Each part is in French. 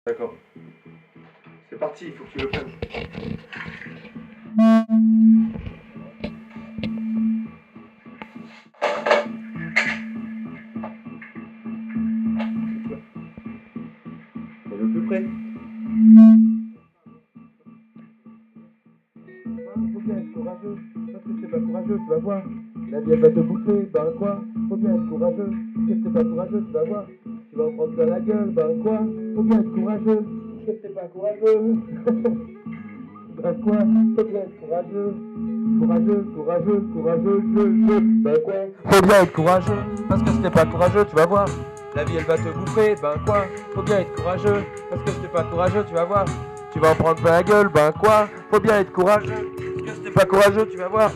D'accord. C'est parti, il faut que tu le prennes. Le plus près. Faut bien être courageux, parce que c'est pas courageux, tu vas voir. La vie elle va te bouffer, ben quoi. Faut bien être courageux, parce que c'est pas courageux, tu vas voir. Tu vas en prendre plein la gueule, ben quoi. Faut bien être courageux, parce que c'est pas courageux. Ben quoi, faut bien être courageux. Courageux, ben quoi. Faut bien être courageux, parce que c'était pas courageux, tu vas voir. La vie elle va te bouffer, ben quoi. Faut bien être courageux, parce que c'était pas courageux, tu vas voir. Tu vas en prendre plein la gueule, ben quoi. Faut bien être courageux, parce que c'était pas courageux, tu vas voir.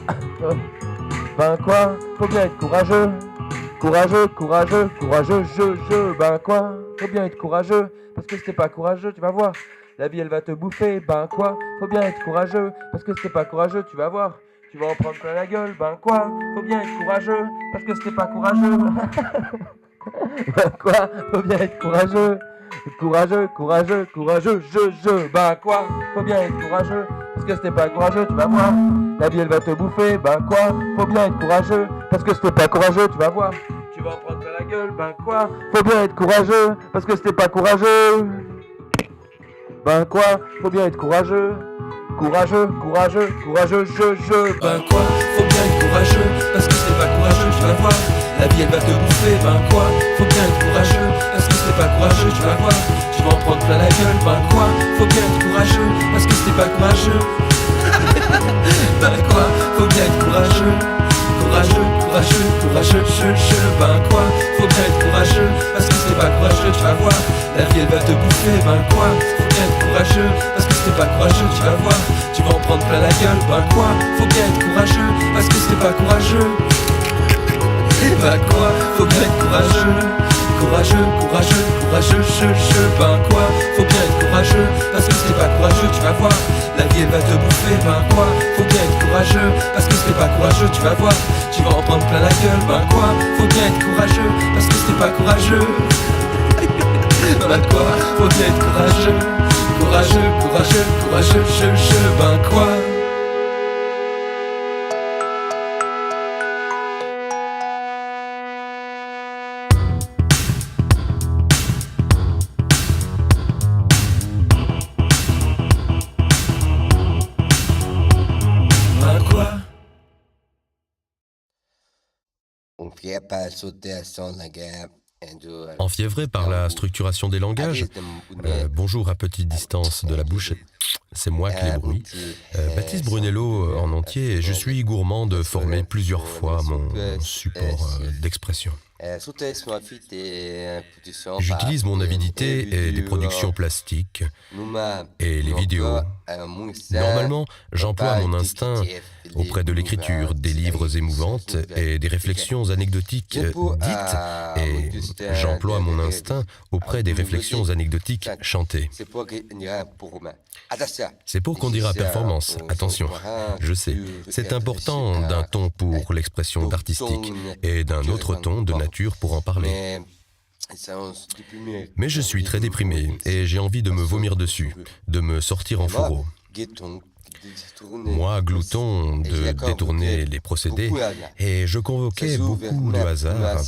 Ben quoi, faut bien être courageux. Courageux, ben quoi. Faut bien être courageux, parce que c'était pas courageux, tu vas voir. La vie elle va te bouffer, ben quoi. Faut bien être courageux, parce que c'était pas courageux, tu vas voir. Tu vas en prendre plein la gueule, ben quoi. Faut bien être courageux, parce que c'était pas courageux. Ben quoi, faut bien être courageux. Courageux, ben quoi, faut bien être courageux, parce que c'était pas courageux, tu vas voir. La vie elle va te bouffer, ben quoi, faut bien être courageux, parce que c'était pas courageux, tu vas voir. Tu vas en prendre plein la gueule, ben quoi, faut bien être courageux, parce que c'était pas courageux. Ben quoi, faut bien être courageux. Courageux, Ben quoi, faut bien être courageux, parce que c'est pas courageux, tu vas voir. La vie elle va te bouffer, ben quoi, faut bien être courageux, parce que c'est pas courageux, tu vas voir. Tu vas en prendre plein la gueule, ben quoi, faut bien être courageux, parce que c'est pas courageux. Ben quoi, faut bien être courageux. Ben quoi, faut bien être courageux, parce que c'est pas courageux, tu vas voir. La vie elle va te bouffer, ben quoi, faut bien être courageux, parce que c'est pas courageux, tu vas voir. Tu vas en prendre plein la gueule, ben quoi, faut bien être courageux, parce que c'est pas courageux. Ben quoi, faut bien être courageux. Ben quoi, faut bien être courageux, parce que c'est pas courageux, tu vas voir. La vie elle va te bouffer, ben quoi, faut bien être courageux, parce que c'est pas courageux, tu vas voir. Tu vas en prendre plein la gueule, ben quoi, faut bien être courageux, parce que c'est pas courageux. Ben quoi, faut bien être courageux, ben quoi. Enfiévré par la structuration des langages, bonjour à petite distance de la bouche, c'est moi qui les brouille. Baptiste Brunello en entier, et je suis gourmand de former plusieurs fois mon support d'expression. J'utilise mon avidité et les productions plastiques et les vidéos. Normalement, j'emploie mon instinct auprès de l'écriture, des livres émouvantes et des réflexions anecdotiques dites, et j'emploie mon instinct auprès des réflexions anecdotiques chantées. C'est pour qu'on dira performance. Attention, je sais, c'est important d'un ton pour l'expression d'artistique et d'un autre ton de nature pour en parler. Mais je suis très déprimé et j'ai envie de me vomir dessus, de me sortir en fourreau. Moi, glouton de détourner les procédés, et je convoquais beaucoup le hasard.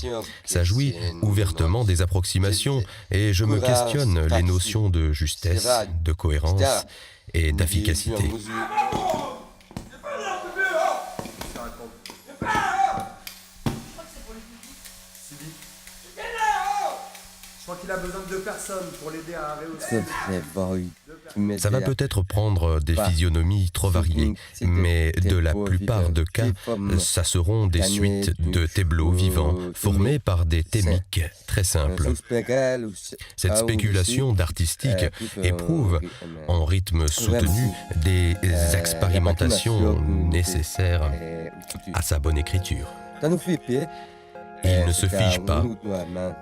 Ça jouit ouvertement des approximations, et je me questionne les notions de justesse, de cohérence et d'efficacité. Je crois qu'il a besoin de 2 personnes pour l'aider à réussir. Ça va peut-être prendre des physionomies trop variées, mais de la plupart de cas, ça seront des suites de tableaux vivants formés par des thémiques très simples. Cette spéculation d'artistique éprouve, en rythme soutenu, des expérimentations nécessaires à sa bonne écriture. Il ne se fige pas,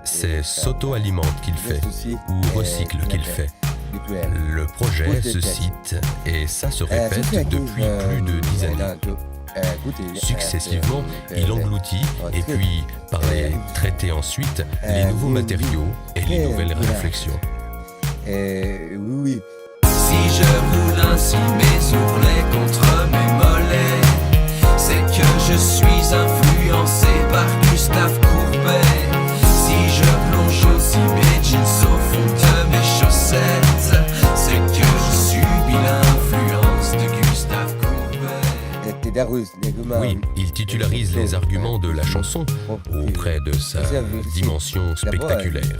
c'est s'auto-alimente qu'il fait, ou recycle qu'il fait. Le projet se cite, et ça se répète depuis plus de 10 années. Successivement, il engloutit, et puis, par les traiter ensuite, les nouveaux matériaux et les nouvelles réflexions. Oui. Si je roule ainsi mes ourlets contre mes mollets, c'est que je suis influencé par Gustave Courbet. Si je plonge aussi mes jeans au fond de mes chaussettes, c'est que je subis l'influence de Gustave Courbet. Oui, il titularise les arguments de la chanson auprès de sa dimension spectaculaire.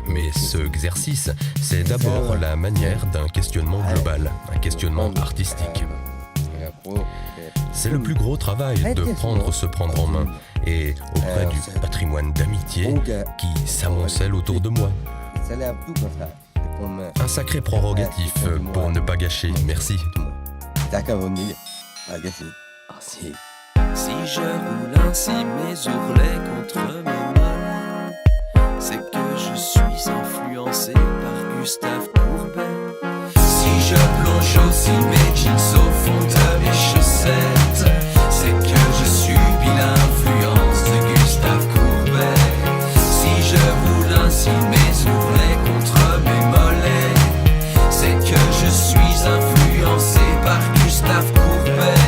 Mais ce exercice, c'est d'abord la manière d'un questionnement global, un questionnement artistique. C'est le plus gros travail de se prendre en main, et auprès du patrimoine d'amitié qui s'amoncelle autour de moi. Un sacré prorogatif pour ne pas gâcher, merci. Si je roule ainsi mes ourlets contre mes mollets, c'est que je suis influencé par Gustave Courbet. Si je plonge aussi mes jeans au fond de mes chaussettes, c'est que je subis l'influence de Gustave Courbet. Si je roule ainsi mes ourlets contre mes mollets, c'est que je suis influencé par Gustave Courbet.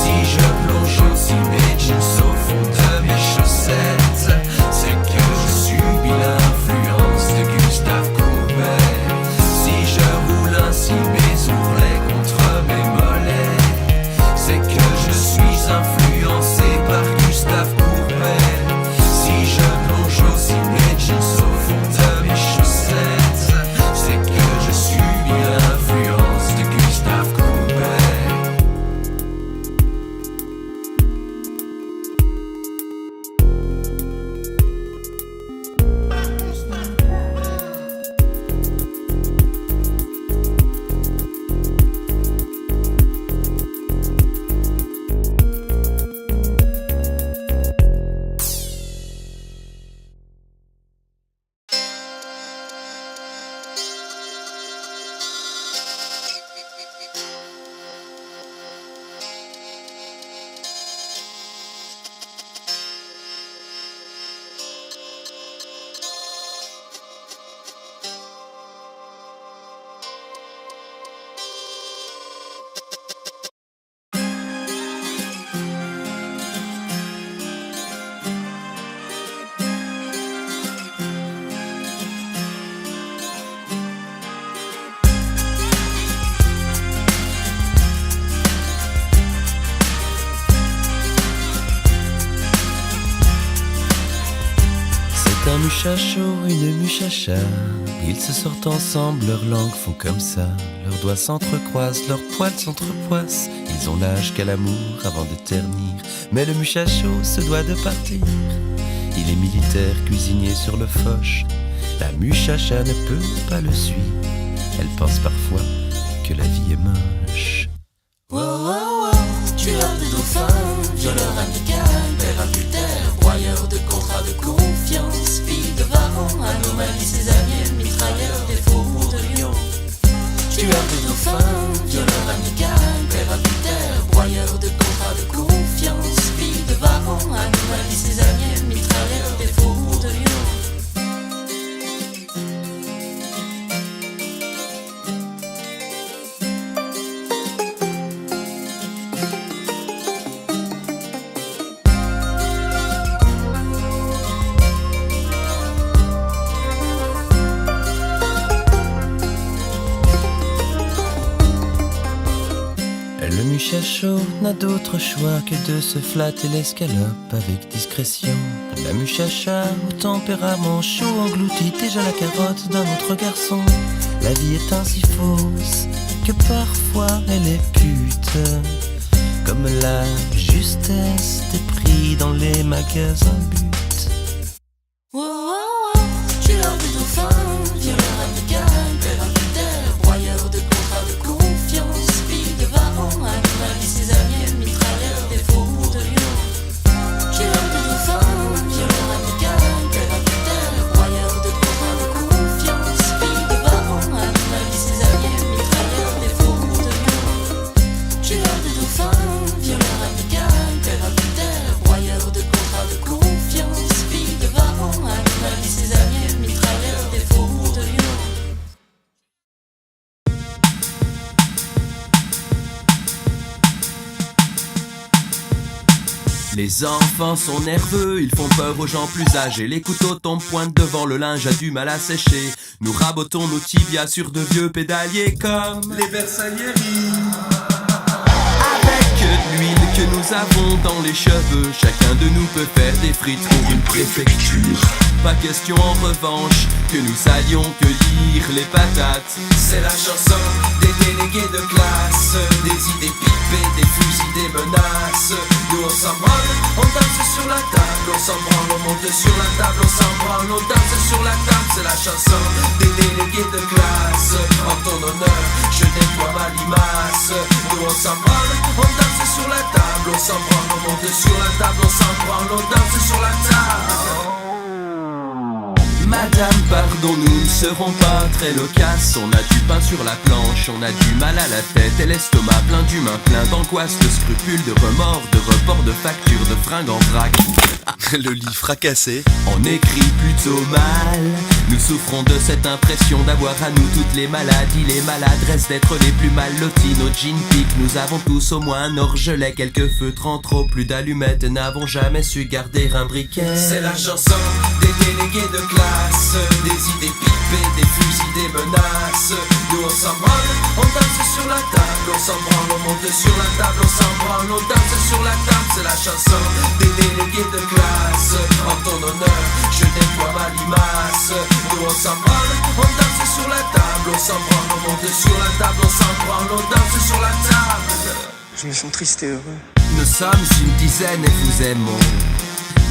Si je plonge aussi mes jeans au fond de mes chaussettes, c'est que je subis l'influence de Gustave Courbet. Si je roule ainsi mes ourlets contre mes mollets, c'est que je suis influencé par Gustave Courbet. Si je plonge aussi mes jeans au fond de mes chaussettes, c'est que je subis l'influence de Gustave Courbet. Un muchacho, une muchacha, ils se sortent ensemble, leurs langues font comme ça. Leurs doigts s'entrecroisent, leurs poils s'entrepoissent. Ils ont l'âge qu'à l'amour avant de ternir. Mais le muchacho se doit de partir. Il est militaire, cuisinier sur le foch. La muchacha ne peut pas le suivre. Elle pense parfois que la vie est moche. Wow, wow, wow, tueur de dauphins, violeur amical, père adultère, broyeur de contrats de confiance, fille de varan, anomalie césarienne, mitrailleur des faubourgs de Lyon. Tueur de dauphins, violeur amical, père adultère, broyeur de contrats de confiance, fille de varan, anomalie césarienne, mitrailleur des faubourgs de Lyon. Le muchacho n'a d'autre choix que de se flatter l'escalope avec discrétion. La muchacha au tempérament chaud engloutit déjà la carotte d'un autre garçon. La vie est ainsi fausse que parfois elle est pute, comme la justesse des prix dans les magasins but. Wow, wow, wow, tueur de dauphins, violeur amical, père adultère, broyeur de contrats de confiance, fille de varan, anomalie césarienne, mitrailleur des faubourgs de Lyon. Tueur de dauphins, violeur amical, père adultère, broyeur de contrats de confiance, fille de varan, anomalie césarienne, mitrailleur des faubourgs de Lyon. Tueur de dauphins, violeur amical, père adultère, broyeur de contrats de confiance. Les enfants sont nerveux, ils font peur aux gens plus âgés. Les couteaux tombent pointe devant le linge, a du mal à sécher. Nous rabotons nos tibias sur de vieux pédaliers comme Les Versailles. avec l'huile que nous avons dans les cheveux. Chacun de nous peut faire des frites pour une préfecture. Pas question en revanche que nous allions cueillir les patates. C'est la chanson des délégués de classe, des idées pipées, des fusils, des menaces. Nous on s'en branle, on danse sur la table, on s'en branle, on monte sur la table, on s'en branle, on danse sur la table. C'est la chanson des délégués de classe. En ton honneur, je nettoie ma limace. Nous on s'en branle, on danse sur la table, on s'en branle, on monte sur la table, on s'en branle, on danse sur la table. Madame, pardon, nous ne serons pas très loquaces. On a du pain sur la planche, on a du mal à la tête et l'estomac plein d'humains, plein d'angoisse, de scrupules, de remords, de reports, de factures, de fringues en vrac. Le lit fracassé. On écrit plutôt mal. Nous souffrons de cette impression d'avoir à nous toutes les maladies, les maladresses, d'être les plus mal lotis. Nos jeans piquent, nous avons tous au moins un orgelet, quelques feutres en trop, plus d'allumettes, n'avons jamais su garder un briquet. C'est la chanson des délégués de classe, des idées pipées, des fusils, des menaces. Nous on s'en branle, on danse sur la table, on s'en branle, on monte sur la table, on s'en branle, on danse sur la table. C'est la chanson des délégués de classe. En ton honneur, je nettoie ma limace. Nous on s'en branle, on danse sur la table, on s'en branle, on monte sur la table, on s'en branle, on danse sur la table. Je me sens triste et heureux. Nous sommes une dizaine et vous aimons.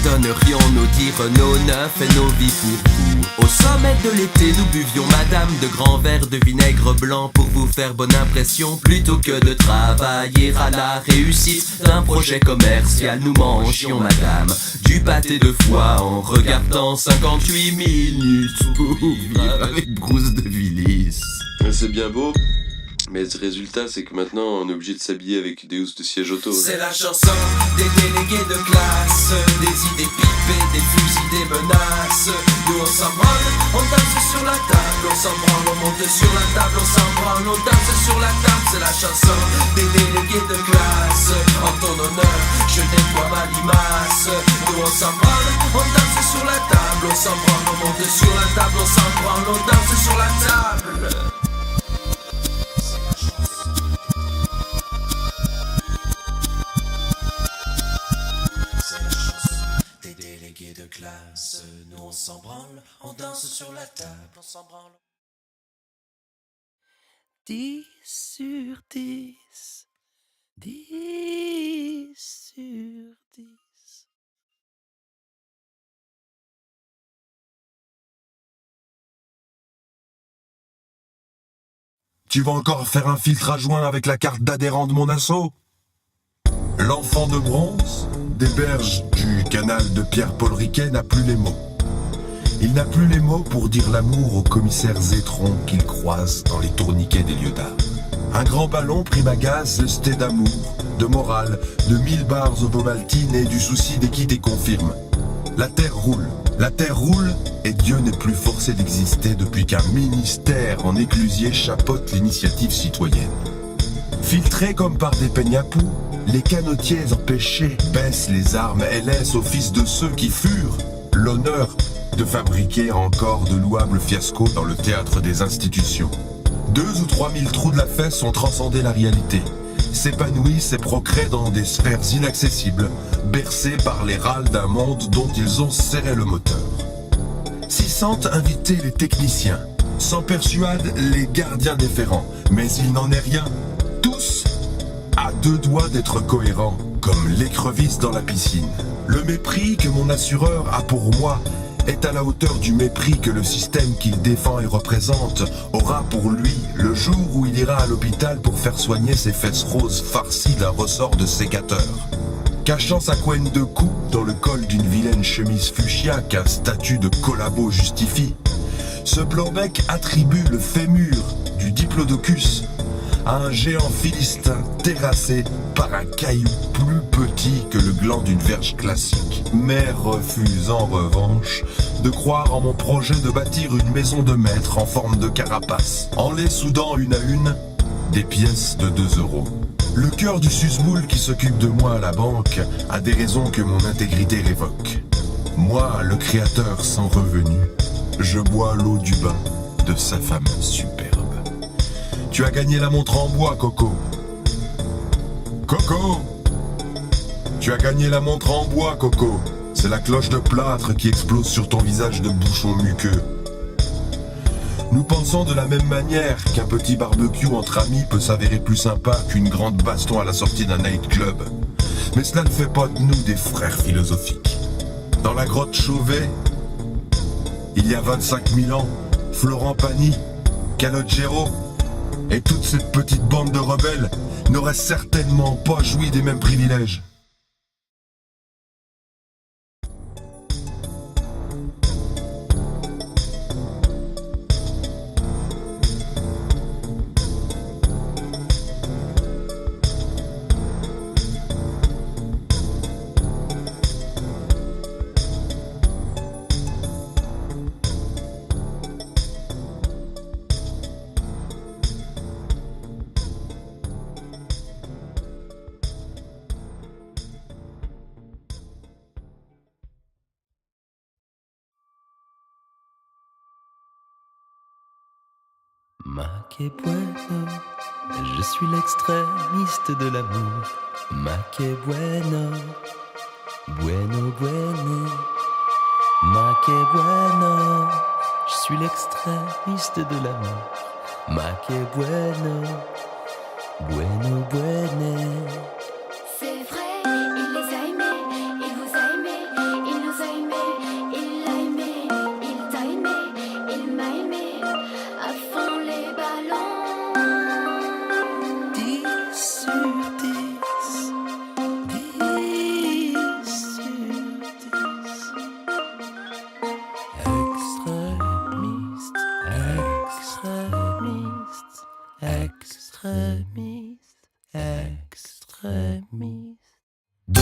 Donnerions nos dires, nos neufs et nos vies pour vous. Au sommet de l'été, nous buvions madame de grands verres de vinaigre blanc pour vous faire bonne impression. Plutôt que de travailler à la réussite d'un projet commercial, nous mangions madame du pâté de foie en regardant 58 minutes pour vivre avec Bruce de Willis. C'est bien beau, mais le résultat c'est que maintenant on est obligé de s'habiller avec des housses de siège auto. C'est la chanson des délégués de classe, des idées pipées, des fusils, des menaces. Nous on s'en branle, on danse sur la table, on s'en branle, on monte sur la table, on s'en branle, on danse sur la table. C'est la chanson des délégués de classe. En ton honneur, je nettoie ma limace. Nous on s'en branle, on danse sur la table, on s'en branle, on monte sur la table, on s'en branle, on danse sur la table. De classe, nous on s'en branle, on danse sur la table, on s'en branle. 10 sur 10, 10 sur 10. Tu vas encore faire un filtre à joint avec la carte d'adhérent de mon asso? L'enfant de bronze, des berges du canal de Pierre-Paul Riquet, n'a plus les mots. Il n'a plus les mots pour dire l'amour aux commissaires étrons qu'il croise dans les tourniquets des lieux d'art. Un grand ballon prime à gaz, zesté d'amour, de morale, de 1000 bars ovomaltine et du souci d'équité confirme. La terre roule et Dieu n'est plus forcé d'exister depuis qu'un ministère en éclusier chapeaute l'initiative citoyenne. Filtrés comme par des peignes à poux, les canotiers empêchés baissent les armes et laissent au fils de ceux qui furent l'honneur de fabriquer encore de louables fiascos dans le théâtre des institutions. 2 ou 3 000 trous de la fesse ont transcendé la réalité, s'épanouissent et procréent dans des sphères inaccessibles, bercés par les râles d'un monde dont ils ont serré le moteur. S'y sentent invités les techniciens, s'en persuadent les gardiens déférents, mais il n'en est rien. Tous à 2 doigts d'être cohérents, comme l'écrevisse dans la piscine. Le mépris que mon assureur a pour moi est à la hauteur du mépris que le système qu'il défend et représente aura pour lui le jour où il ira à l'hôpital pour faire soigner ses fesses roses farcies d'un ressort de sécateur. Cachant sa couenne de cou dans le col d'une vilaine chemise fuchsia qu'un statut de collabo justifie, ce blanc-bec attribue le fémur du diplodocus à un géant philistin terrassé par un caillou plus petit que le gland d'une verge classique. Mais refuse en revanche de croire en mon projet de bâtir une maison de maître en forme de carapace, en les soudant une à une des pièces de 2 €. Le cœur du susmoule qui s'occupe de moi à la banque a des raisons que mon intégrité révoque. Moi, le créateur sans revenu, je bois l'eau du bain de sa femme superbe. Tu as gagné la montre en bois, Coco. Coco! Tu as gagné la montre en bois, Coco. C'est la cloche de plâtre qui explose sur ton visage de bouchon muqueux. Nous pensons de la même manière qu'un petit barbecue entre amis peut s'avérer plus sympa qu'une grande baston à la sortie d'un nightclub. Mais cela ne fait pas de nous des frères philosophiques. Dans la grotte Chauvet, il y a 25 000 ans, Florent Pagny, Calogero et toute cette petite bande de rebelles n'auraient certainement pas joui des mêmes privilèges. Ma que bueno, je suis l'extrémiste de l'amour. Ma que bueno, bueno, bueno. Ma que bueno, je suis l'extrémiste de l'amour. Ma que bueno, bueno, bueno. C'est vrai, il les a aimés, il vous a aimé, il nous a aimés, il l'a aimé, il t'a aimé, il m'a aimé, à fond les ballons. 10 sur 10, 10 sur 10. Extrémiste, extrémiste, extrémiste, extrémiste. De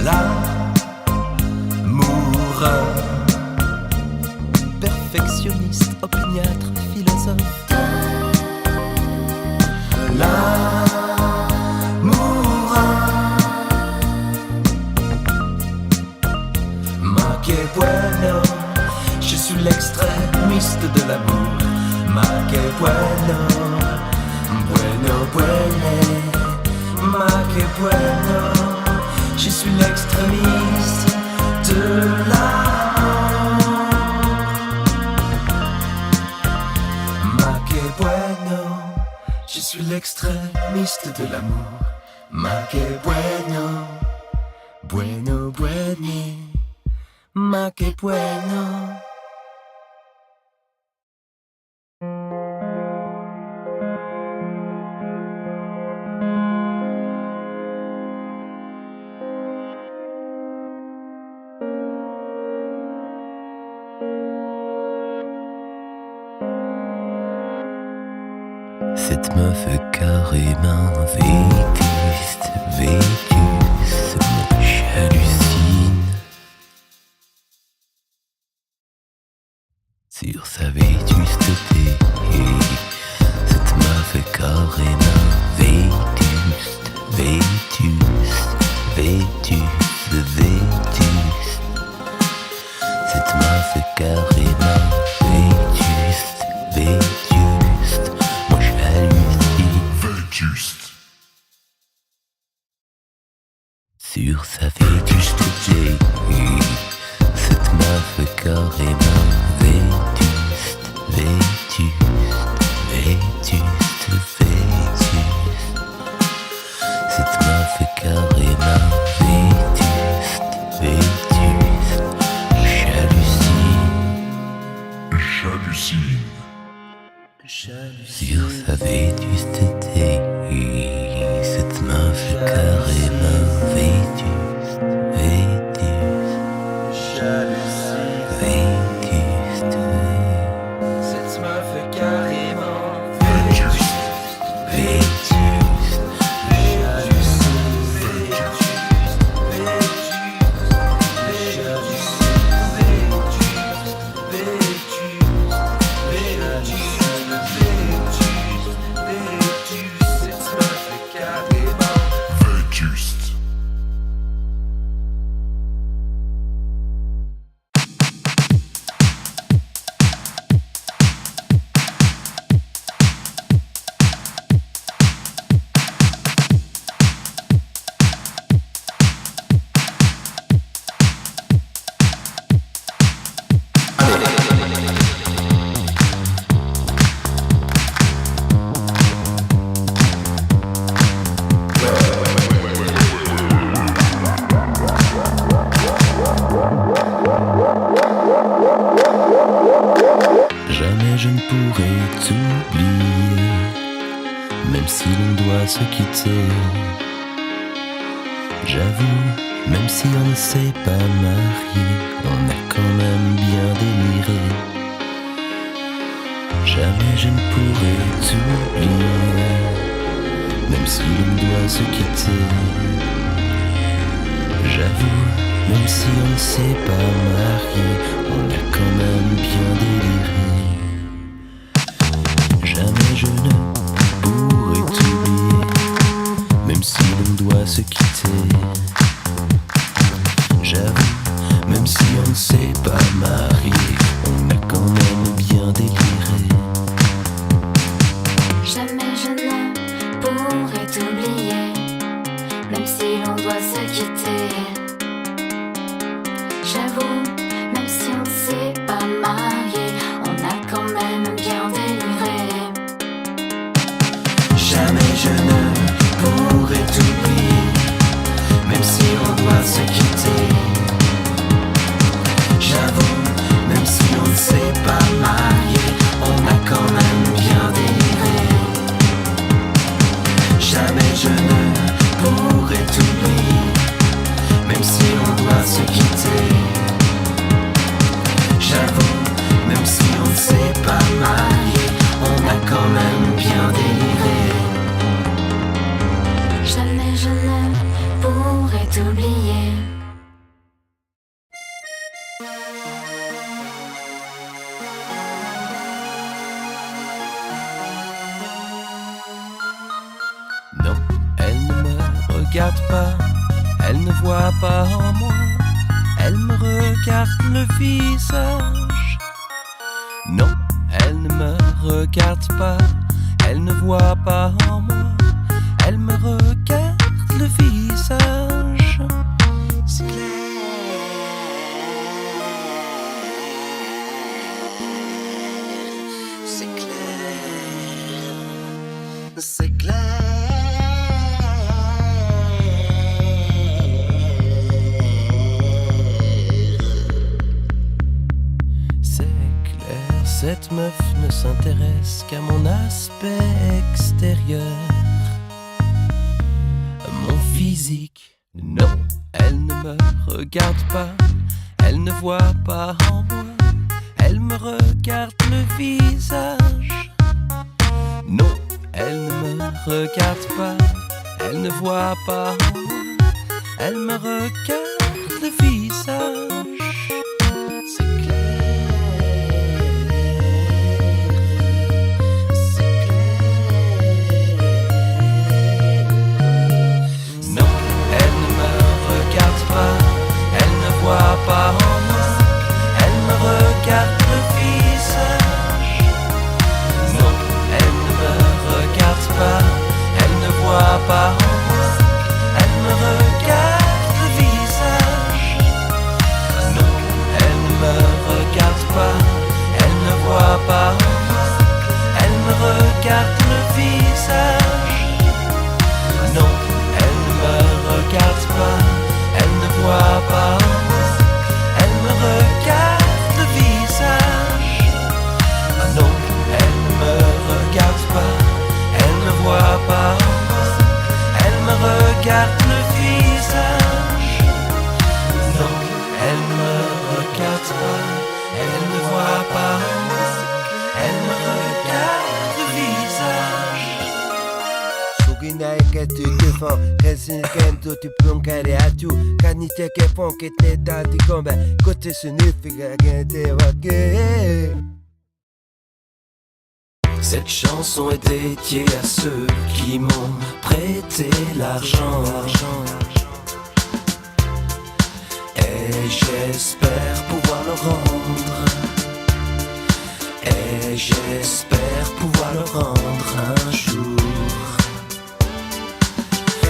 l'amour, perfectionniste, opiniâtre, philosophe. L'amour, ma que bueno, je suis l'extrémiste de l'amour. Ma que bueno, bueno, bueno. Ma que bueno, je suis l'extrémiste de l'amour. Ma que bueno, je suis l'extrémiste de l'amour. Ma que bueno, bueno, bueno. Ma que bueno. Cette meuf est carrément vétuste, vétuste, moi j'hallucine sur sa vétusteté. Cette meuf est carrément vétuste, vétuste, vétuste, vétuste. Cette meuf est carrément vétuste, vétuste. Vétuste. Sur sa vétusteté, cette meuf est carrément vétuste, vétuste, vétuste, vétuste. Cette meuf est carrément vétuste, vétuste. J'hallucine. Sur sa vétusteté, cette meuf est carrément vétuste, vétuste, vétuste. Cette meuf est carrément vétuste, vétuste, vétuste. je ne pourrai t'oublier, même si l'on doit se quitter. J'avoue, même si on ne s'est pas marié, on a quand même bien déliré. Jamais je ne pourrai t'oublier, même si l'on doit se quitter. J'avoue, même si on ne s'est pas marié, on a quand même bien déliré. Jamais je ne pourrai t'oublier, même si l'on doit se quitter. J'avoue, même si on ne s'est pas marié, on a quand même bien déliré. Jamais je ne pourrai t'oublier, même si l'on doit se quitter. J'avoue, même si on ne s'est pas marié, on a quand même bien déliré. Jamais je ne pourrai t'oublier, même si on doit se quitter. J'avoue, même si on ne s'est pas marié, on a quand même bien déliré. Jamais je ne pourrai t'oublier, même si on doit se quitter. J'avoue, même si on ne s'est pas marié, on a quand même bien déliré. Jamais je ne pourrai t'oublier. Non, elle ne me regarde pas, elle ne voit pas en moi, elle me regarde le visage. Non, elle ne me regarde pas, elle ne voit pas en moi, elle me regarde le visage. C'est clair. C'est clair. C'est clair. Cette meuf ne s'intéresse qu'à mon aspect extérieur, à mon physique. Non, elle ne me regarde pas, elle ne voit pas en moi, elle me regarde le visage. Non, elle ne me regarde pas, elle ne voit pas en moi, elle me regarde le visage. Pas en moi, elle me regarde le visage. Non, elle ne me regarde pas, elle ne voit pas en moi, elle me regarde le visage. Non, elle ne me regarde pas, elle ne voit pas en moi, elle me regarde le visage. Non, elle ne me regarde pas, elle ne voit pas en moi, elle me regarde le visage. Non, elle ne me regarde pas, elle ne voit pas en moi, elle me regarde le visage. Non, elle ne me regarde pas, elle ne voit pas en moi, elle me regarde le visage. Suginae que tu défends, resinquendo tu peux encarer à tout. Canité que font que t'es dans tes combats, côté signifie que t'es vagué. Cette chanson est dédiée à ceux qui m'ont prêté l'argent. Et j'espère pouvoir le rendre. Et j'espère pouvoir le rendre un jour.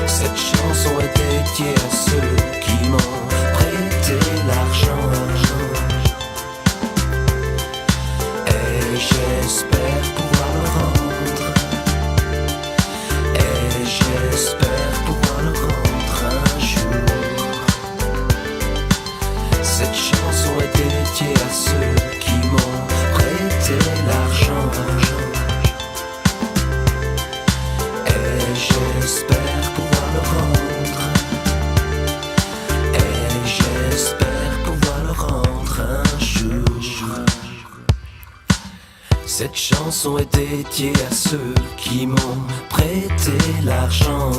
Cette chanson est dédiée à ceux qui m'ont prêté l'argent. Et j'espère pouvoir le rendre. Et j'espère pouvoir le rendre un jour. Cette chanson est dédiée à ceux qui m'ont prêté l'argent. Cette chanson est dédiée à ceux qui m'ont prêté l'argent.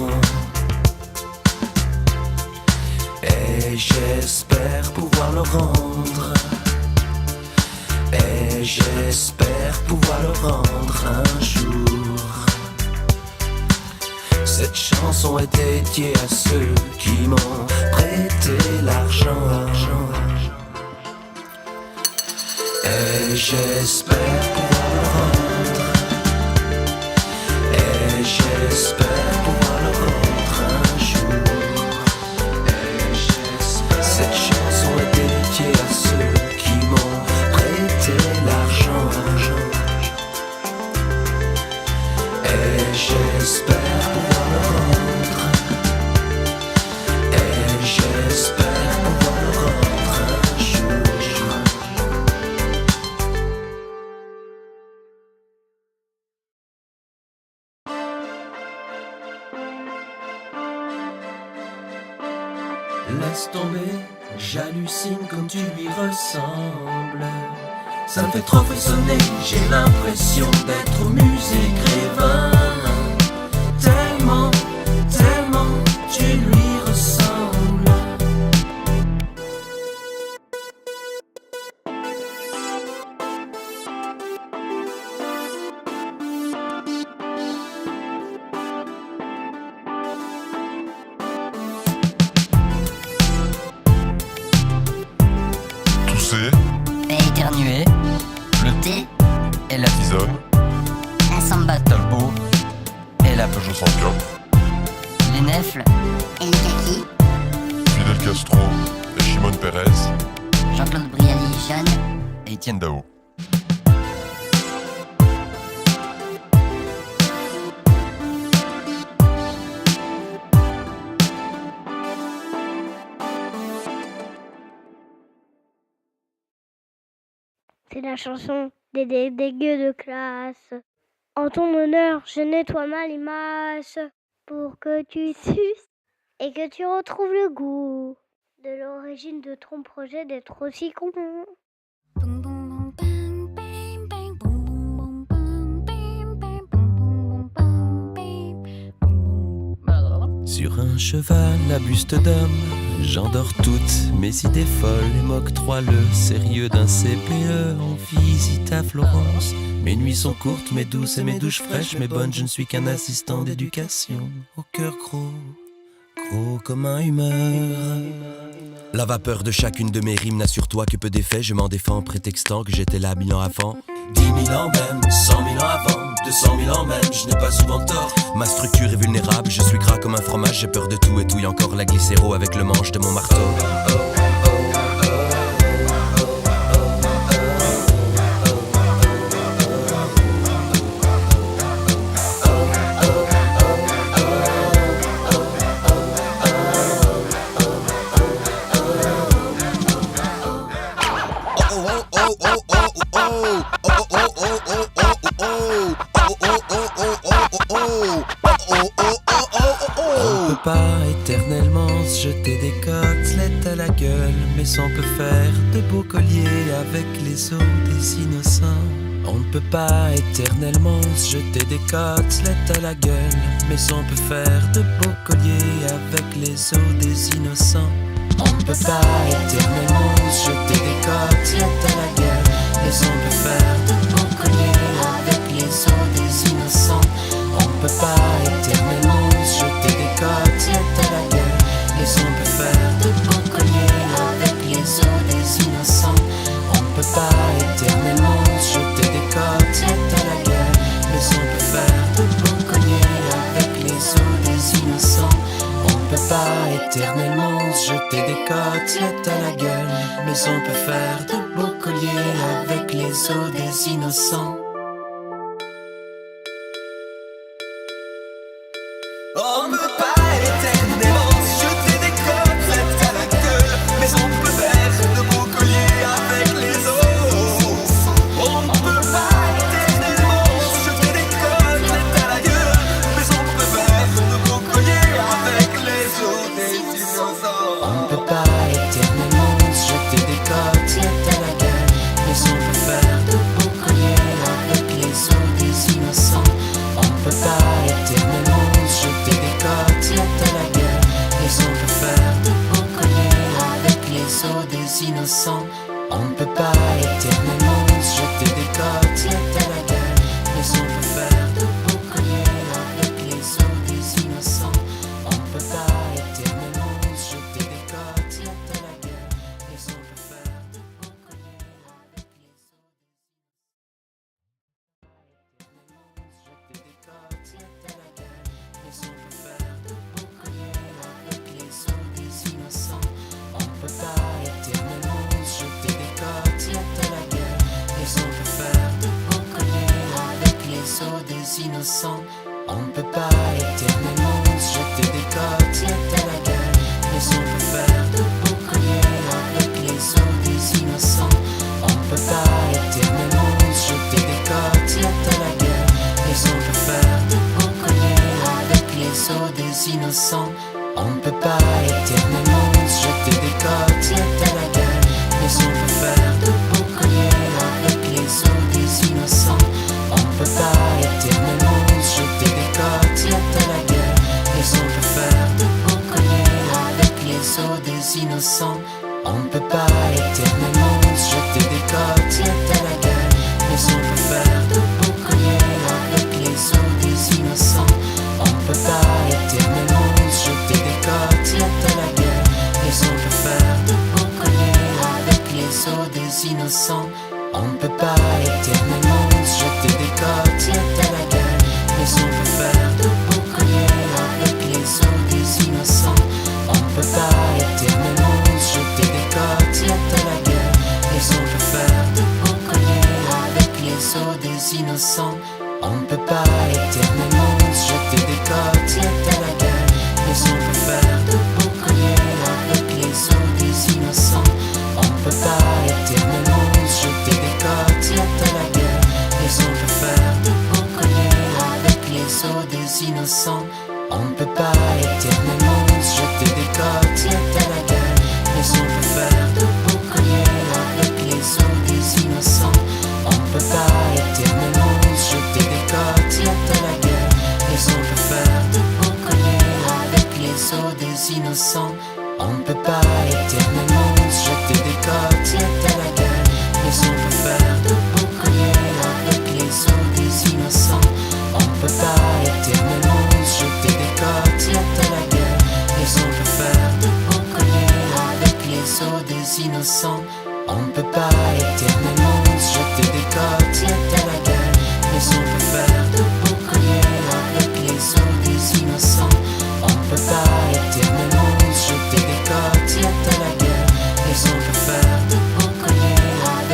Et j'espère pouvoir le rendre. Et j'espère pouvoir le rendre un jour. Cette chanson est dédiée à ceux qui m'ont prêté l'argent. Et j'espère pouvoir le rendre. Et j'espère pouvoir le rendre un jour. Et j'espère. Cette chanson est dédiée à ceux qui m'ont prêté l'argent. Et j'espère pouvoir le rendre. Et j'espère pouvoir le rendre un jour. Laisse tomber, j'hallucine comme tu lui ressembles. Ça me fait trop frissonner, j'ai l'impression d'être aux musiques Grévin. Tellement, tellement tu lui ressembles. Tousser, Et éternuer, le thé et la tisane, la samba, Talbot et la Peugeot 104, les nefles et les kaki, Fidel Castro et Shimon Peres, Jean-Claude Brialy jeune, et Étienne Dao. C'est la chanson des gueux de classe. En ton honneur, je nettoie ma limace pour que tu suces et que tu retrouves le goût de l'origine de ton projet d'être aussi con. Sur un cheval à buste d'homme, j'endors toutes mes idées folles et m'octroie le sérieux d'un CPE en visite à Florence. Mes nuits sont courtes, mais douces et mes douches fraîches, mais bonnes, je ne suis qu'un assistant d'éducation. Au cœur gros, gros comme un humeur. La vapeur de chacune de mes rimes n'a sur toi que peu d'effet. Je m'en défends prétextant que j'étais là 1000 ans avant. 10 000 ans même, 100 000 ans avant, 200 000 ans même, je n'ai pas souvent tort. Ma structure est vulnérable, je suis gras comme un fromage. J'ai peur de tout et touille encore la glycéro avec le manche de mon marteau. On peut pas éternellement se jeter des côtelettes à la gueule, mais on peut faire de beaux colliers avec les os des innocents. On ne peut pas éternellement se jeter des côtelettes à la gueule, mais on peut faire de beaux colliers avec les os des innocents. On ne peut pas éternellement se jeter des côtelettes à la gueule, mais on peut faire de beaux colliers avec les os des innocents. On ne peut pas éternellement se jeter des côtelettes à la gueule, mais on peut faire de beaux colliers avec les os des innocents. On ne peut pas éternellement se jeter des côtelettes à la gueule, mais on peut faire de beaux colliers avec les os des innocents. On ne peut pas éternellement se jeter des côtelettes à la gueule, mais on peut faire de beaux colliers avec les os des innocents. On ne peut pas éternellement se jeter des côtelettes à la gueule, mais on peut faire de beaux colliers avec les os. On ne peut pas éternellement se jeter des côtelettes à la gueule, mais on peut faire de beaux colliers avec les os des innocents. On ne peut pas éternellement se jeter des côtelettes à la gueule, mais on peut faire de beaux colliers avec pas éternellement se jeter des côtelettes à la gueule, mais on peut faire de boucliers avec les os des innocents. On peut pas éternellement se jeter des côtelettes à la gueule, mais on peut faire de boucliers avec les os des innocents. On peut pas éternellement se jeter des côtelettes à la gueule, mais on peut faire de boucliers avec les os des innocents. On peut pas éternellement se jeter des côtelettes à la gueule, mais on peut faire de boucliers avec les os des innocents. On peut pas éternellement se jeter des côtelettes à la gueule, mais on peut faire de boucliers avec les os des innocents. On peut pas éternellement se jeter des côtelettes à la gueule, mais on peut faire de boucliers avec les os des innocents. On peut pas éternellement se jeter des côtelettes à la gueule, mais on peut faire de boucliers avec les os des innocents. On peut pas éternellement se jeter des côtelettes à la gueule, mais on peut faire de boucliers avec les os des innocents. On peut pas éternellement se jeter des côtelettes à la gueule, mais on peut faire de boucliers avec les os des innocents. On peut pas éternellement se jeter des côtelettes à la gueule, mais on peut faire de boucliers avec les os des innocents. On peut pas éternellement se jeter des côtelettes à la gueule, mais on peut faire de boucliers avec les os des innocents. On peut pas éternellement se jeter des côtelettes à la gueule, mais on peut faire de boucliers avec les os des innocents. On peut pas éternellement se jeter des côtelettes à la gueule, mais on peut faire de boucliers avec les os des innocents. On peut pas éternellement se jeter des côtelettes à la gueule, mais on peut faire de boucliers avec les os des innocents. On peut pas éternellement se jeter des côtelettes à la gueule, mais on peut faire de boucliers avec les os des innocents. On peut pas éternellement se jeter des côtelettes à la gueule, mais on peut faire de boucliers avec les os des innocents. On peut pas éternellement se jeter des côtelettes à la gueule, mais on peut faire de boucliers avec les os des innocents. On peut pas éternellement se jeter des côtelettes à la gueule, mais on peut faire de boucliers avec les os des innocents. On peut pas éternellement se jeter des côtelettes à la gueule, mais on peut faire de boucliers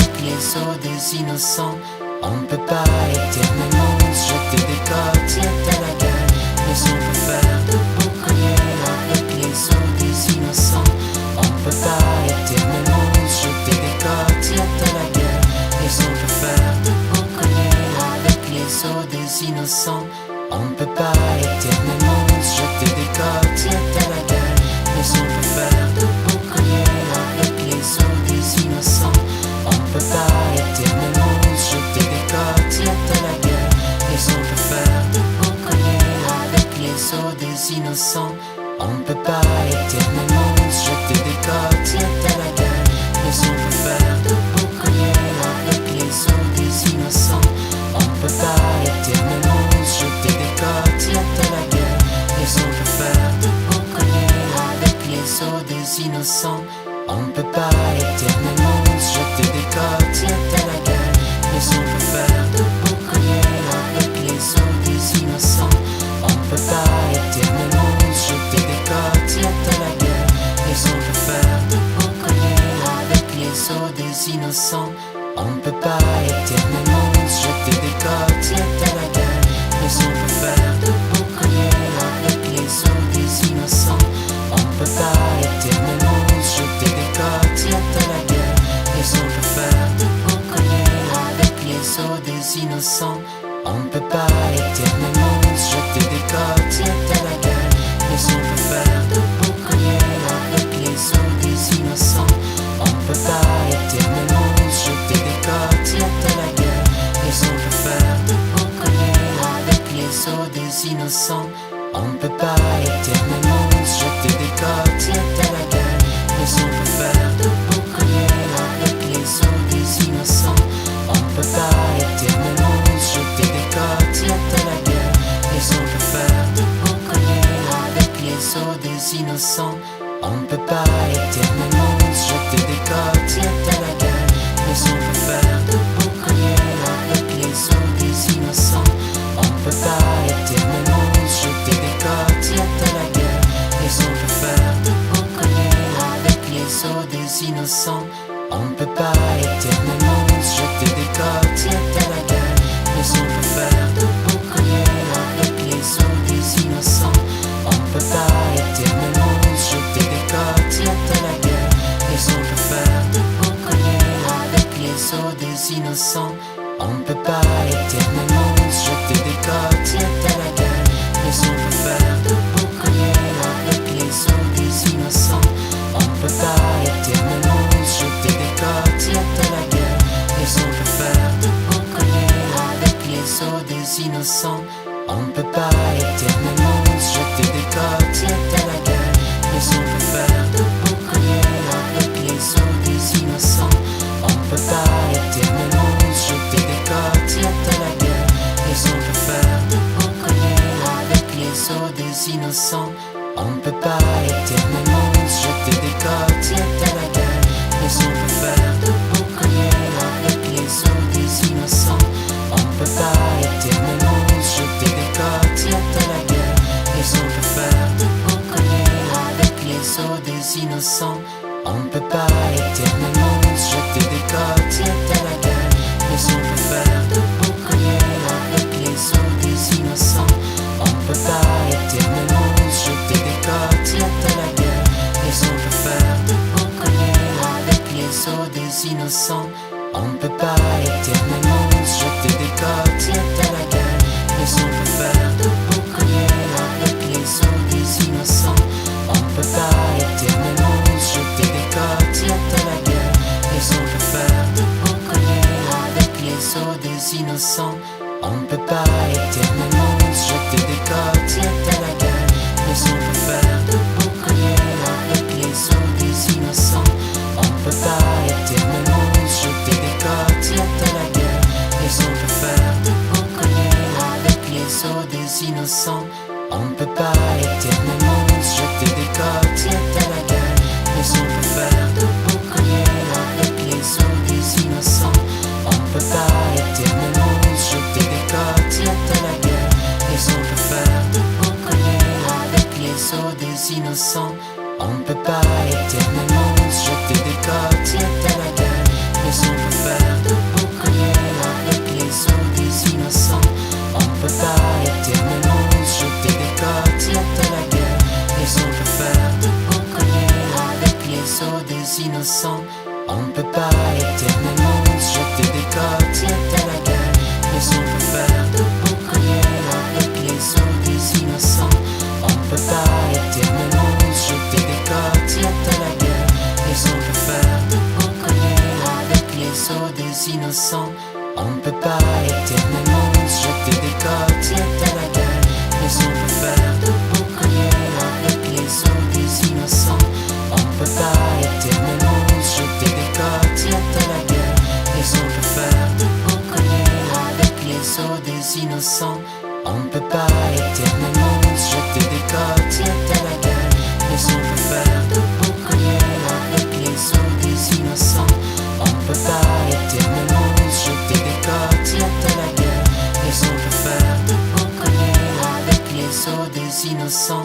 avec les os des innocents. On peut pas éternellement se jeter des côtelettes à la gueule, mais on peut faire de boucliers avec les os des innocents. On peut pas éternellement se jeter des côtelettes à la gueule, mais on peut faire de boucliers avec les os des innocents. On peut pas éternellement se jeter des côtelettes à la gueule, mais on peut faire de boucliers avec les os des innocents. On peut pas éternellement se jeter des côtelettes à la gueule, mais on peut faire de boucliers avec les os des innocents. On peut pas éternellement se jeter des côtelettes à la gueule, mais on peut faire de boucliers avec les os des innocents. On peut pas éternellement se jeter des côtelettes à la gueule, mais on peut faire de boucliers avec les os des innocents. On peut pas éternellement se jeter des côtelettes à la gueule, mais on peut faire de boucliers avec les os des innocents. On peut pas éternellement se jeter des côtelettes à la gueule, mais on peut faire de boucliers avec les os des innocents. On peut pas éternellement se jeter des côtelettes à la gueule, mais on peut faire de boucliers avec les os des innocents. On peut pas éternellement se jeter des côtelettes à la gueule, mais on peut faire de boucliers avec les os des innocents. On peut pas éternellement se jeter des côtelettes à la gueule, mais on peut faire de boucliers avec les os des innocents. On peut pas éternellement se jeter des côtelettes à la gueule, mais on peut faire de boucliers avec les os des innocents. On peut pas éternellement se jeter des côtelettes à la gueule, mais on peut faire de boucliers avec les os des innocents. On ne peut pas éternellement se jeter des côtelettes à la gueule, mais on peut faire de beaux colliers avec les os des innocents. On ne peut pas éternellement se jeter des côtelettes à la gueule, mais on peut faire de beaux colliers avec les os des innocents. On ne peut pas éternellement se jeter des côtelettes à la gueule, mais on peut faire de beaux colliers avec les os des innocents. On ne peut pas éternellement se jeter des côtelettes à la gueule, mais on peut faire de beaux colliers avec les os des innocents. On ne peut pas éternellement se jeter des côtelettes à la gueule, mais on peut faire de beaux colliers avec les os des innocents. On ne peut pas éternellement se jeter des côtelettes à la gueule, mais on peut faire de beaux colliers avec les os des innocents. On ne peut pas éternellement se jeter des côtelettes à la gueule, mais on peut faire de beaux colliers avec les os des innocents. On ne peut pas éternellement se jeter des côtelettes à la gueule, mais on peut faire de beaux colliers avec les os des innocents. On ne peut pas éternellement se jeter des côtelettes à la gueule, mais on peut faire de beaux colliers avec les os des innocents. On ne peut pas éternellement se jeter des côtelettes à la gueule, mais on peut faire de beaux colliers avec les os des innocents. On ne peut pas éternellement se jeter des côtelettes à la gueule, mais on peut faire de beaux colliers avec les os des innocents. On ne peut pas éternellement se jeter des côtelettes à la gueule, mais on peut faire de beaux colliers avec les os des innocents. On ne peut pas éternellement se jeter des côtelettes à la gueule, mais on peut faire de beaux colliers avec les os des innocents. On ne peut pas éternellement se jeter des côtelettes à la gueule, mais on peut faire de beaux colliers avec les os des innocents. On ne peut pas éternellement se jeter des côtelettes à la gueule, mais on peut faire de beaux colliers avec les os des innocents. On ne peut pas éternellement se jeter des côtelettes à la gueule, mais on peut faire de beaux colliers avec les os des innocents. On ne peut pas éternellement se jeter des côtelettes à la gueule, mais on peut faire de beaux colliers avec les os des innocents. On ne peut pas éternellement se jeter des côtelettes à la gueule, mais on peut faire de beaux colliers avec les os des innocents. On ne peut pas éternellement se jeter des côtelettes à la gueule, mais on peut faire de beaux colliers avec les os des innocents. On ne peut pas éternellement se jeter des côtelettes à la gueule, mais on peut faire de beaux colliers avec les os des innocents. On ne peut pas éternellement se jeter des côtelettes à la gueule, mais on peut faire de beaux colliers avec les os des innocents. On ne peut pas éternellement se jeter des côtelettes à la gueule, mais on peut faire de beaux colliers avec les os des innocents. On ne peut pas éternellement se jeter des côtelettes à la gueule, mais on peut faire de beaux colliers avec les os des innocents. On ne peut pas éternellement se jeter des côtelettes à la gueule, mais on peut faire de beaux colliers avec les os des innocents. On ne peut pas éternellement se jeter des côtelettes à la gueule, mais on peut faire de beaux colliers avec les os des innocents. On ne peut pas éternellement se jeter des côtelettes à la gueule, mais on peut faire de beaux colliers avec les os des innocents.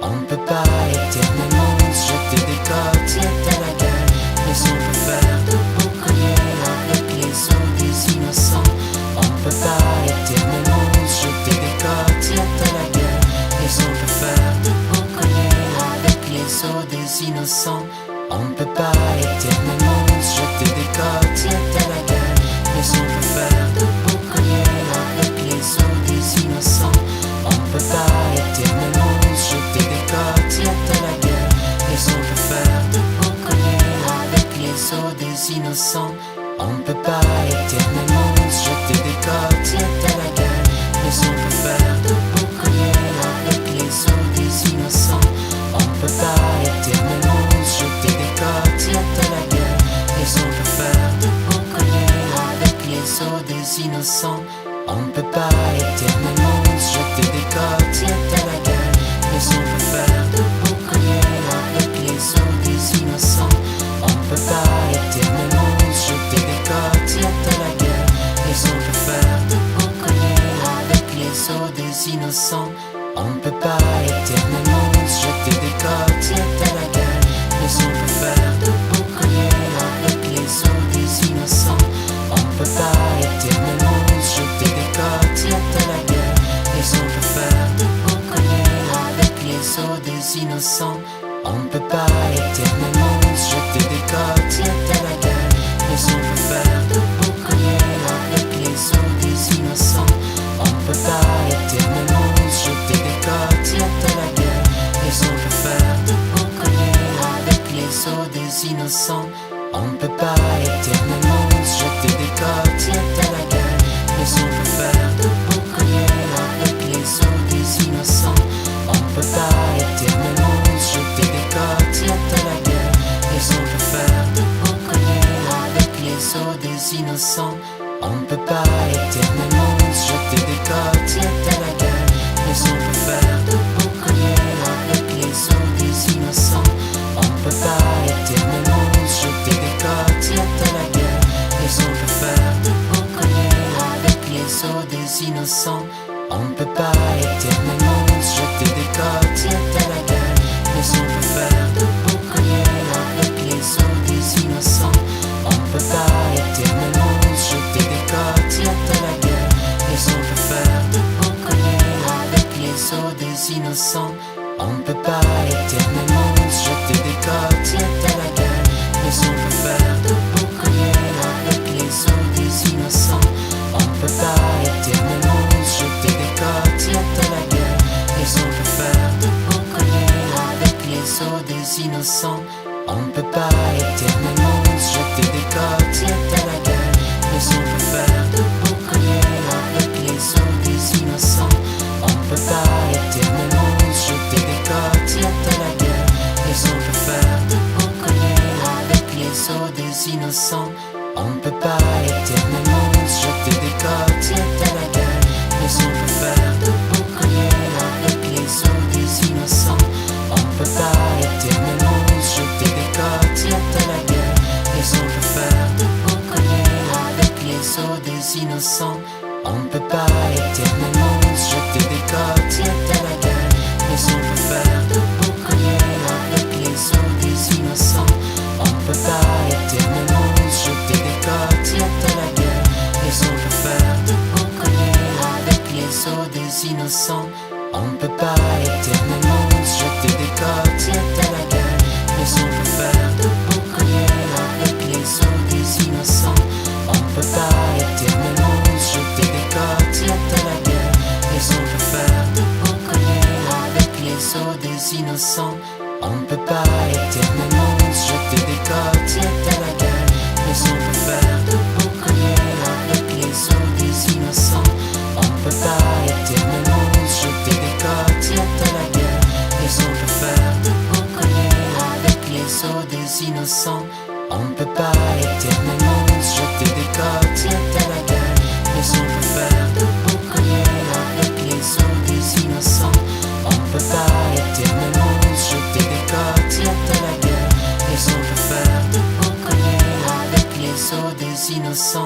On ne peut pas éternellement se jeter des côtelettes à la gueule, mais on peut faire de beaux colliers avec les os des innocents. On ne peut pas éternellement se jeter des côtelettes à la gueule, mais on peut faire de beaux colliers avec les os des innocents. On ne peut pas éternellement se jeter des côtelettes à la gueule, mais on peut faire de beaux colliers avec les os des innocents. On ne peut pas éternellement se jeter des côtelettes à la gueule, mais on peut faire de beaux colliers avec les os des innocents. On ne peut pas éternellement se jeter des côtelettes à la gueule, mais on peut faire de beaux colliers avec les os des innocents. On ne peut pas éternellement se jeter des côtelettes à la gueule, mais on peut faire de beaux colliers avec les os des innocents. On ne peut pas éternellement se jeter des côtelettes à la gueule, mais on peut faire de beaux colliers innocents. On ne peut pas éternellement se jeter des côtelettes à la gueule, mais on peut faire de beaux colliers avec les os des innocents. On ne peut pas éternellement se jeter des côtelettes à la gueule, mais on peut faire de beaux colliers avec les os des innocents. On ne peut pas éternellement se jeter des côtelettes à la gueule, mais on peut faire de beaux colliers avec les os des innocents. On ne peut pas éternellement se jeter des côtelettes à la gueule, mais on peut faire de beaux colliers avec les os des innocents. On ne peut pas éternellement se jeter des côtelettes à la gueule, mais on peut faire de beaux colliers avec les os des innocents. On ne peut pas éternellement se jeter des côtelettes à la gueule, mais on peut faire de beaux colliers avec les os des innocents. On ne peut pas éternellement se jeter des côtelettes à la gueule, mais on peut faire de beaux colliers avec les os des innocents. On ne peut pas éternellement se jeter des côtelettes à la gueule, mais on peut faire de beaux colliers avec les os des innocents. On ne peut pas éternellement se jeter des côtelettes à la gueule, mais on peut faire de beaux colliers avec les os des innocents. On ne peut pas éternellement se jeter des côtelettes à la gueule, mais on peut faire de beaux colliers avec les os des innocents. On ne peut pas éternellement se jeter des côtelettes à la gueule, mais on peut faire de beaux colliers avec les os des innocents. On ne peut pas éternellement se jeter des côtelettes à la gueule, mais on peut faire de beaux colliers avec les os des innocents. On ne peut pas éternellement se jeter des côtelettes à la gueule, mais on peut faire de beaux colliers avec les os des innocents. On ne peut pas éternellement se jeter des côtelettes à la gueule, mais on peut faire de beaux colliers avec les os des innocents. On ne peut pas éternellement se jeter des côtelettes à la gueule, mais on peut faire de beaux colliers avec les os des innocents. On ne peut pas éternellement se jeter des côtelettes à la gueule, mais on peut faire de beaux colliers avec les os des innocents. On ne peut pas éternellement se jeter des côtelettes à la gueule, mais on peut faire de beaux colliers avec les os des innocents. On ne peut pas éternellement se jeter des côtelettes à la gueule, mais on peut faire de beaux colliers avec les os des innocents. On ne peut pas éternellement se jeter des côtelettes à la gueule, mais on peut faire de beaux colliers avec les os des innocents. On ne peut pas éternellement se jeter des côtelettes à la gueule, mais on peut faire de beaux colliers avec les os des innocents. On ne peut pas éternellement se jeter des côtelettes à la gueule, mais on peut faire de beaux colliers avec les os des innocents. On ne peut pas éternellement se jeter des côtelettes à la gueule, mais on peut faire de beaux colliers avec les os des innocents. On ne peut pas éternellement se jeter des côtelettes à la gueule, mais on peut faire de beaux colliers avec les os des innocents. On ne peut pas éternellement se jeter des côtelettes à la gueule, mais on peut faire de beaux colliers avec les os des innocents.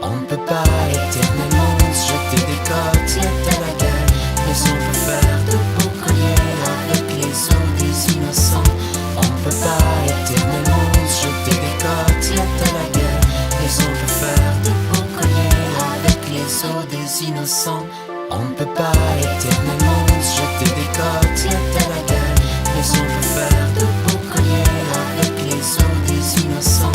On ne peut pas éternellement se jeter des côtelettes à la gueule, mais on peut faire de beaux colliers avec les os des innocents. On ne peut pas éternellement se jeter des côtelettes à la gueule, mais on peut faire de beaux colliers avec les os des innocents. On ne peut pas éternellement se jeter des côtelettes à la gueule, mais on peut faire de beaux colliers avec les os des innocents.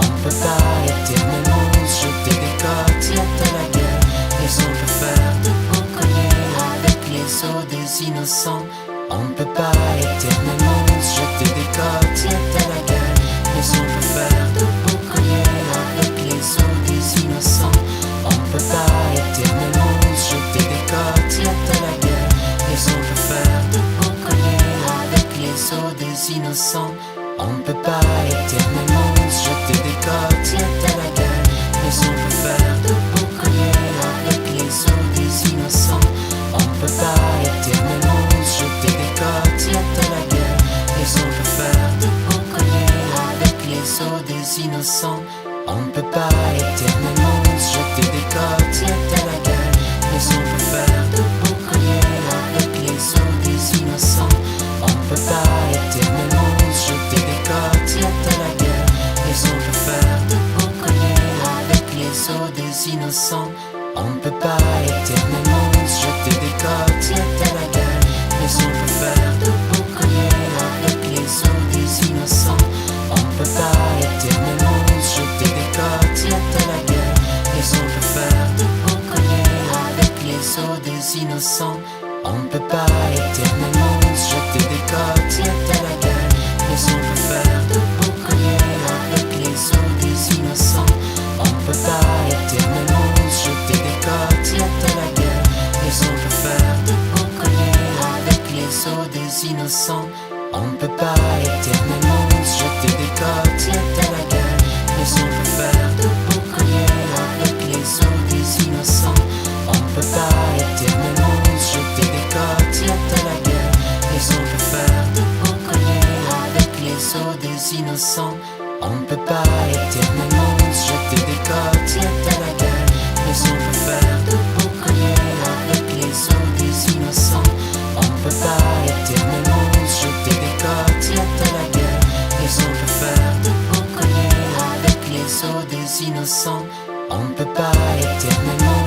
On ne peut pas éternellement se jeter des côtelettes à la gueule, mais on peut faire de beaux colliers avec les os des innocents. On ne peut pas éternellement se jeter des côtelettes à la gueule, mais on peut faire de beaux colliers avec les os des innocents. On ne peut pas éternellement se jeter des côtelettes à la gueule, mais on peut faire de beaux colliers avec les os des innocents. On ne peut pas éternellement se jeter des côtelettes à la gueule, mais on peut faire de beaux colliers avec les os des innocents. On ne peut pas éternellement se jeter des côtelettes à la gueule, mais on peut faire de beaux colliers avec les os des innocents. On ne peut pas éternellement se jeter des côtelettes à la gueule, mais on peut faire de beaux colliers des innocents. On ne peut pas éternellement se jeter des côtelettes à la gueule, mais on peut faire de beaux colliers avec les os des innocents. On ne peut pas éternellement se jeter des côtelettes à la gueule, mais on peut faire de beaux colliers avec les os des innocents. On ne peut pas éternellement se jeter des côtelettes à la gueule, mais on peut faire de beaux colliers avec les os des innocents. On ne peut pas éternellement se jeter des côtelettes à la gueule, mais on peut faire de beaux colliers avec les os des innocents. On ne peut pas éternellement se jeter des côtelettes à la gueule, mais on peut faire de beaux colliers avec les os des innocents. On ne peut pas éternellement se jeter des côtelettes à la gueule, mais on peut faire de beaux colliers avec les os des innocents. On ne peut pas éternellement se jeter des côtelettes à la gueule, mais on peut faire de beaux colliers avec les os des innocents. On ne peut pas éternellement se jeter des côtelettes à la gueule, mais on peut faire de beaux colliers avec les os des innocents. On ne peut pas éternellement